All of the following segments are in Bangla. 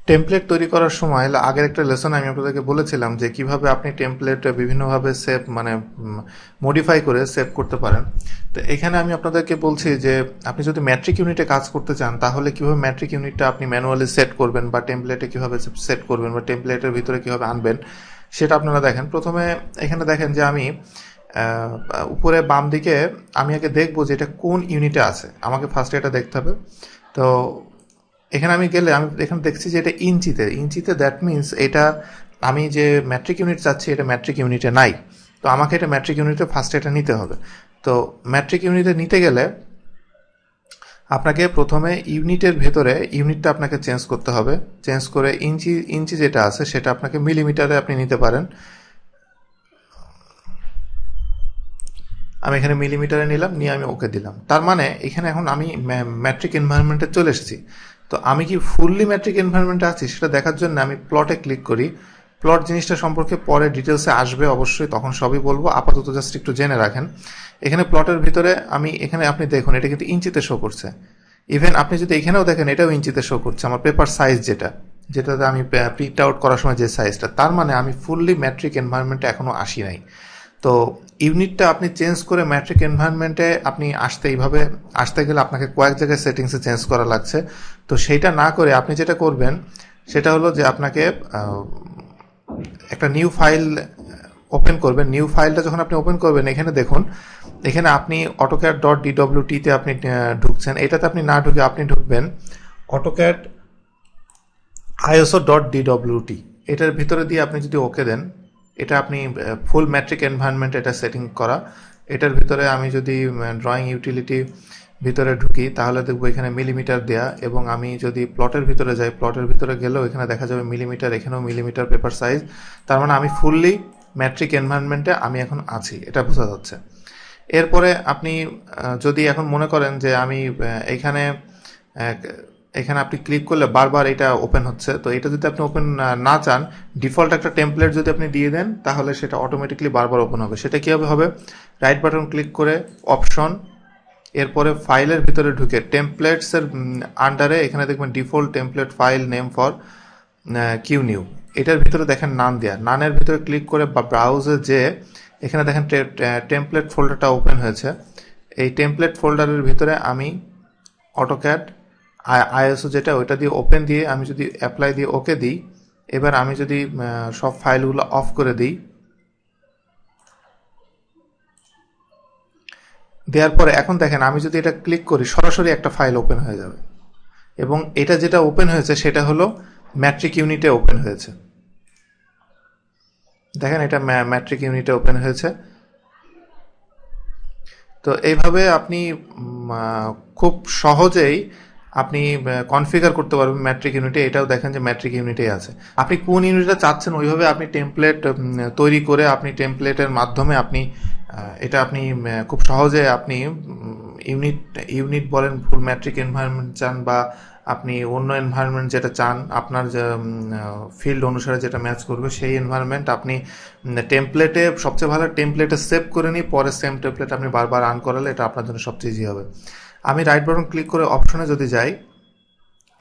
টেমপ্লেট তৈরি করার সময় আগের একটা লেসন আমি আপনাদেরকে বলেছিলাম যে কিভাবে আপনি টেমপ্লেট বিভিন্নভাবে সেভ মানে মডিফাই করে সেভ করতে পারেন। তো এখানে আমি আপনাদেরকে বলছি যে আপনি যদি ম্যাট্রিক ইউনিটে কাজ করতে চান তাহলে কিভাবে ম্যাট্রিক ইউনিটটা আপনি ম্যানুয়ালি সেট করবেন বা টেমপ্লেটে কিভাবে সেট করবেন বা টেমপ্লেটের ভিতরে কিভাবে আনবেন সেটা আপনারা দেখেন। প্রথমে এখানে দেখেন যে আমি উপরে বাম দিকে আমি আগে দেখবো যে এটা কোন ইউনিটে আছে, আমাকে ফার্স্টে এটা দেখতে হবে। তো এখানে আমি গেলে আমি এখানে দেখছি যে এটা ইঞ্চিতে দ্যাট মিনস এটা আমি যে ম্যাট্রিক ইউনিট চাচ্ছি এটা ম্যাট্রিক ইউনিটে নাই। তো আমাকে এটা ম্যাট্রিক ইউনিটে ফার্স্টে এটা নিতে হবে। তো ম্যাট্রিক ইউনিটে নিতে গেলে আপনাকে প্রথমে ইউনিটের ভেতরে ইউনিটটা আপনাকে চেঞ্জ করতে হবে। চেঞ্জ করে ইঞ্চি যেটা আছে সেটা আপনাকে মিলিমিটারে আপনি নিতে পারেন। আমি এখানে মিলিমিটারে নিলাম, নিয়ে আমি ওকে দিলাম। তার মানে এখানে এখন আমি ম্যাট্রিক এনভায়রনমেন্টে চলে এসেছি। তো আমি কি ফুললি ম্যাট্রিক এনভায়রনমেন্টে আছি সেটা দেখার জন্য আমি প্লটে ক্লিক করি। প্লট জিনিসটা সম্পর্কে পরে ডিটেলসে আসবে অবশ্যই, তখন সবই বলবো, আপাতত জাস্ট একটু জেনে রাখেন। এখানে প্লটের ভিতরে আমি এখানে আপনি দেখুন এটা কিন্তু ইঞ্চিতে শো করছে। ইভেন আপনি যদি এখানেও দেখেন এটাও ইঞ্চিতে শো করছে, আমার পেপার সাইজ যেটাতে আমি প্রিন্ট আউট করার সময় যে সাইজটা। তার মানে আমি ফুললি ম্যাট্রিক এনভায়রনমেন্টে এখনো আসি নাই। তো ইউনিটটা আপনি চেঞ্জ করে ম্যাট্রিক এনভায়রনমেন্টে আপনি এইভাবে আসতে গেলে আপনাকে কয়েক জায়গায় সেটিংসে চেঞ্জ করা লাগছে। তো সেইটা না করে আপনি যেটা করবেন সেটা হলো যে আপনাকে একটা নিউ ফাইল ওপেন করবেন। নিউ ফাইলটা যখন আপনি ওপেন করবেন এখানে দেখুন, এখানে আপনি অটোক্যাড .dwt-তে আপনি ঢুকছেন। এটাতে আপনি না ঢুকে আপনি ঢুকবেন অটোক্যাড iso.dwt। এটার ভিতরে দিয়ে আপনি যদি ওকে দেন, এটা আপনি ফুল ম্যাট্রিক এনভায়রনমেন্ট এটা সেটিং করা। এটার ভিতরে আমি যদি ড্রয়িং ইউটিলিটি ভিতরে ঢুকি তাহলে দেখবো এখানে মিলিমিটার দেয়া, এবং আমি যদি প্লটের ভিতরে যাই, প্লটের ভিতরে গেলেও এখানে দেখা যাবে মিলিমিটার, এখানেও মিলিমিটার পেপার সাইজ। তার মানে আমি ফুললি ম্যাট্রিক এনভায়রনমেন্টে আমি এখন আছি, এটা বোঝা যাচ্ছে। এরপরে আপনি যদি এখন মনে করেন যে আমি এখানে আপনি ক্লিক করলে বারবার এটা ওপেন হচ্ছে, তো এটা যদি আপনি ওপেন না চান, ডিফল্ট একটা টেমপ্লেট যদি আপনি দিয়ে দেন তাহলে সেটা অটোমেটিকলি বারবার ওপেন হবে। সেটা কীভাবে হবে? রাইট বাটন ক্লিক করে অপশন, এরপরে ফাইলের ভিতরে ঢুকে টেমপ্লেটসের আন্ডারে এখানে দেখবেন default template file name for Q new, এটার ভিতরে দেখেন নান দেয়া। নানের ভিতরে ক্লিক করে বা ব্রাউজে যে এখানে দেখেন টেমপ্লেট ফোল্ডারটা ওপেন হয়েছে। এই টেমপ্লেট ফোল্ডারের ভিতরে আমি অটোক্যাড আইএসও যেটা ওইটা দিয়ে ওপেন দিয়ে আমি যদি অ্যাপ্লাই দিয়ে ওকে দিই, এবার আমি যদি সব ফাইলগুলো অফ করে দিই, দেওয়ার পরে এখন দেখেন আমি যদি এটা ক্লিক করি সরাসরি একটা ফাইল ওপেন হয়ে যাবে, এবং এটা যেটা ওপেন হয়েছে সেটা হলো ম্যাট্রিক ইউনিটে ওপেন হয়েছে। দেখেন এটা ম্যাট্রিক ইউনিটে ওপেন হয়েছে। তো এইভাবে আপনি খুব সহজেই আপনি কনফিগার করতে পারবেন ম্যাট্রিক ইউনিটে। এটাও দেখেন যে ম্যাট্রিক ইউনিটেই আছে। আপনি কোন ইউনিটটা চাচ্ছেন ওইভাবে আপনি টেমপ্লেট তৈরি করে আপনি টেমপ্লেটের মাধ্যমে আপনি এটা আপনি খুব সহজে আপনি ইউনিট বলেন, ফুল ম্যাট্রিক এনভায়রনমেন্ট চান বা আপনি অন্য এনভায়রনমেন্ট যেটা চান, আপনার যে ফিল্ড অনুসারে যেটা ম্যাচ করবে সেই এনভায়রনমেন্ট আপনি টেমপ্লেটে, সবচেয়ে ভালো টেমপ্লেটে সেভ করে নিয়ে পরে সেম টেমপ্লেট আপনি বারবার রান করালে এটা আপনার জন্য সবচেয়ে ইজি হবে। আমি রাইট বাটন ক্লিক করে অপশনে যদি যাই,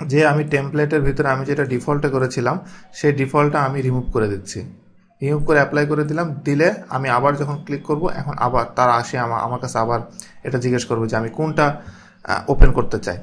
যে আমি টেমপ্লেটের ভিতরে আমি যেটা ডিফল্টে করেছিলাম সেই ডিফল্টটা আমি রিমুভ করে দিচ্ছি। রিমুভ করে অ্যাপ্লাই করে দিলে আমি আবার যখন ক্লিক করব এখন আবার তার আসে আমার কাছে আবার এটা জিজ্ঞেস করবো যে আমি কোনটা ওপেন করতে চাই।